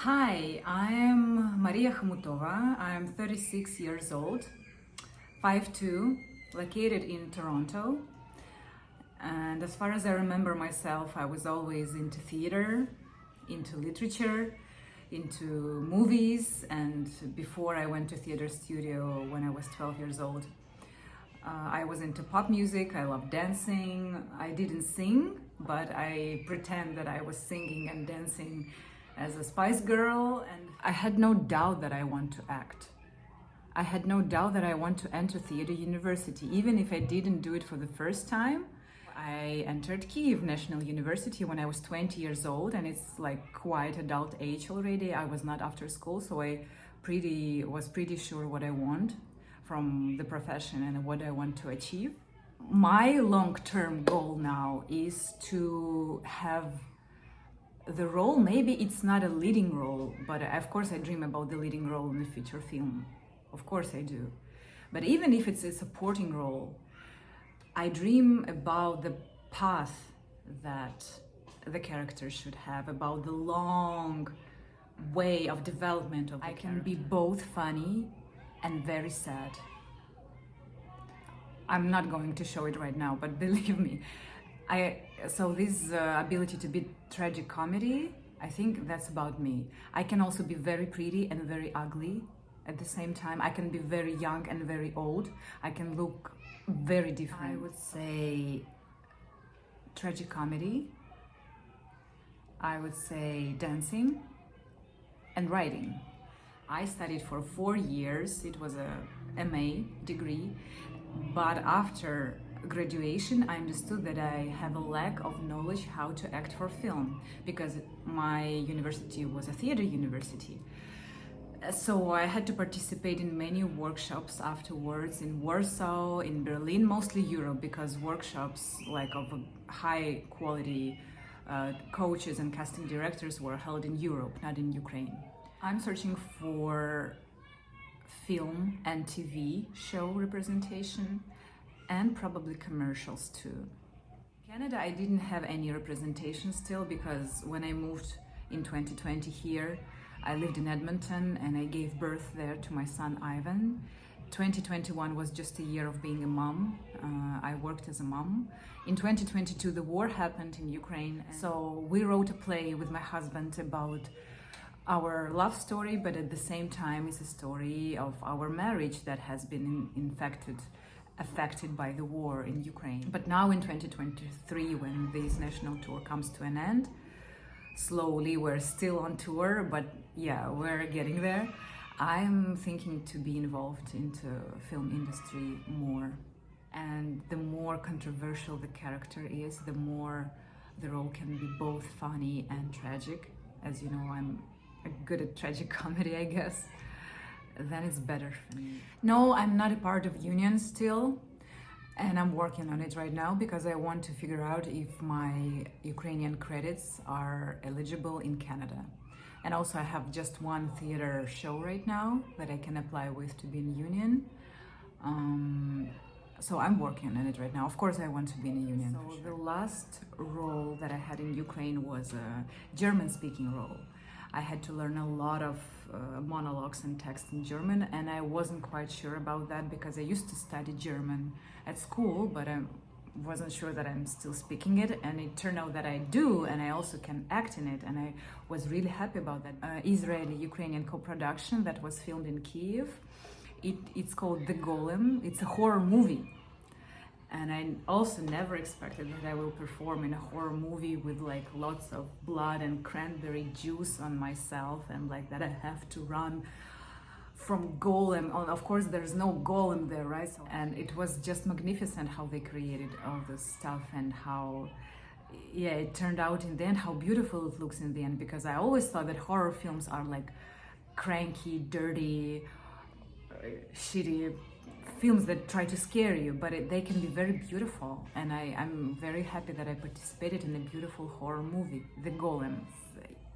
Hi, I'm Maria Khomutova. I'm 36 years old, 5'2", located in Toronto. And as far as I remember myself, I was always into theater, into literature, into movies, and before I went to theater studio when I was 12 years old. I was into pop music, I love dancing. I didn't sing, but I pretend that I was singing and dancing as a Spice Girl, and I had no doubt that I want to act. I had no doubt that I want to enter theater university, even if I didn't do it for the first time. I entered Kyiv National University when I was 20 years old, and it's like quite adult age already. I was not after school, so I was pretty sure what I want from the profession and what I want to achieve. My long-term goal now is to have the role. Maybe it's not a leading role, but of course I dream about the leading role in the feature film. Of course I do. But even if it's a supporting role, I dream about the path that the character should have, about the long way of development of the character. I can be both funny and very sad. I'm not going to show it right now, but believe me, so this ability to be tragic comedy, I think that's about me. I can also be very pretty and very ugly at the same time. I can be very young and very old. I can look very different. I would say tragic comedy. I would say dancing and writing. I studied for 4 years. It was a MA degree, but after graduation I understood that I have a lack of knowledge how to act for film, because my university was a theater university. So I had to participate in many workshops afterwards in Warsaw, in Berlin, mostly Europe, because workshops like of high quality coaches and casting directors were held in Europe, not in Ukraine. I'm searching for film and TV show representation and probably commercials too. Canada, I didn't have any representation still, because when I moved in 2020 here, I lived in Edmonton and I gave birth there to my son Ivan. 2021 was just a year of being a mom. I worked as a mom. In 2022, the war happened in Ukraine, so we wrote a play with my husband about our love story, but at the same time it's a story of our marriage that has been affected by the war in Ukraine. But now in 2023, when this national tour comes to an end, slowly, we're still on tour, but yeah, we're getting there. I'm thinking to be involved into film industry more. And the more controversial the character is, the more the role can be both funny and tragic. As you know, I'm good at tragic comedy, I guess. Then it's better for me. No, I'm not a part of union still, and I'm working on it right now because I want to figure out if my Ukrainian credits are eligible in Canada. And also I have just one theater show right now that I can apply with to be in union. So I'm working on it right now. Of course I want to be in a union. So the last role that I had in Ukraine was a German-speaking role. I had to learn a lot of monologues and text in German, and I wasn't quite sure about that because I used to study German at school, but I wasn't sure that I'm still speaking it, and it turned out that I do, and I also can act in it, and I was really happy about that. Israeli-Ukrainian co-production that was filmed in Kyiv. It's called The Golem. It's a horror movie. And I also never expected that I will perform in a horror movie with like lots of blood and cranberry juice on myself, and like that I have to run from Golem. Of course, there's no Golem there, right? And it was just magnificent how they created all this stuff, and how, yeah, it turned out in the end, how beautiful it looks in the end, because I always thought that horror films are like cranky, dirty, shitty films that try to scare you, but they can be very beautiful, and I'm very happy that I participated in a beautiful horror movie, The Golem.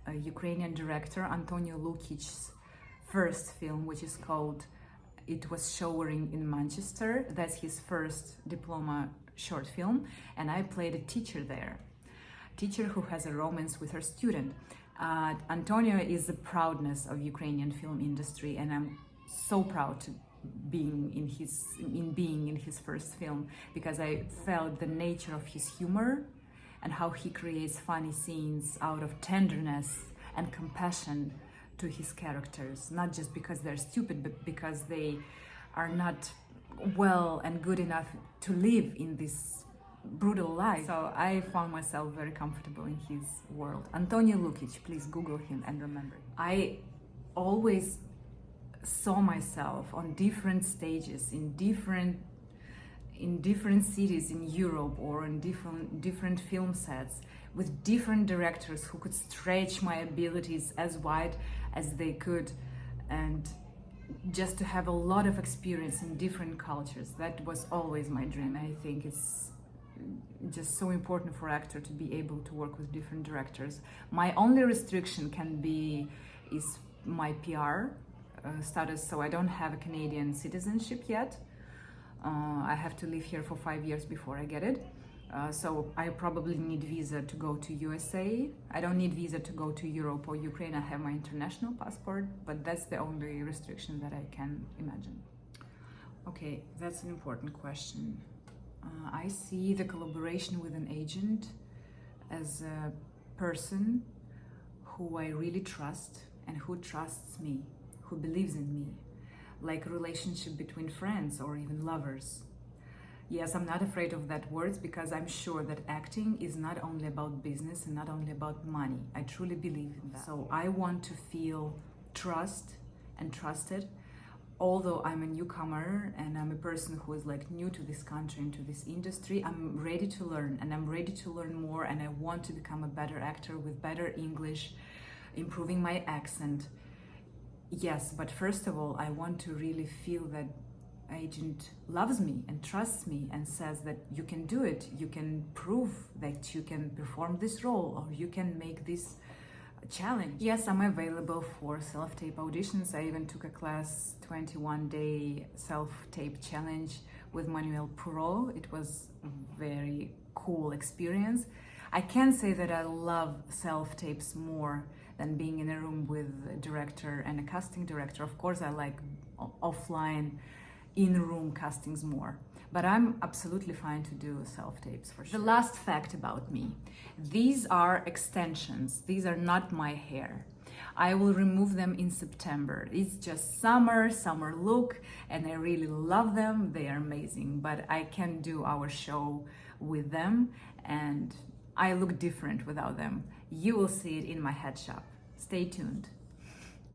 A Ukrainian director, Antonio Lukic's first film, which is called It Was Showering in Manchester. That's his first diploma short film, and I played a teacher there. Teacher who has a romance with her student. Antonio is the proudness of Ukrainian film industry, and I'm so proud to being in his first film, because I felt the nature of his humor and how he creates funny scenes out of tenderness and compassion to his characters, not just because they're stupid, but because they are not well and good enough to live in this brutal life. So I found myself very comfortable in his world. Antonio Lukic, please Google him and remember. I always saw myself on different stages in different cities in Europe, or in different film sets, with different directors who could stretch my abilities as wide as they could, and just to have a lot of experience in different cultures. That was always my dream. I think it's just so important for actor to be able to work with different directors. My only restriction is my PR status, so I don't have a Canadian citizenship yet. I have to live here for 5 years before I get it. So I probably need visa to go to USA. I don't need visa to go to Europe or Ukraine. I have my international passport, but that's the only restriction that I can imagine. Okay, that's an important question. I see the collaboration with an agent as a person who I really trust and who trusts me, who believes in me, like a relationship between friends or even lovers. Yes, I'm not afraid of that words, because I'm sure that acting is not only about business and not only about money. I truly believe in that. So I want to feel trust and trusted. Although I'm a newcomer and I'm a person who is like new to this country and to this industry, I'm ready to learn, and I'm ready to learn more, and I want to become a better actor with better English, improving my accent. Yes, but first of all, I want to really feel that agent loves me and trusts me and says that you can do it, you can prove that you can perform this role, or you can make this challenge. Yes, I'm available for self-tape auditions. I even took a class, 21-day self-tape challenge with Manuel Puro. It was a very cool experience. I can say that I love self-tapes more than being in a room with a director and a casting director. Of course, I like offline, in-room castings more, but I'm absolutely fine to do self-tapes for sure. The last fact about me: these are extensions. These are not my hair. I will remove them in September. It's just summer look, and I really love them. They are amazing, but I can do our show with them, and I look different without them. You will see it in my head shop. Stay tuned.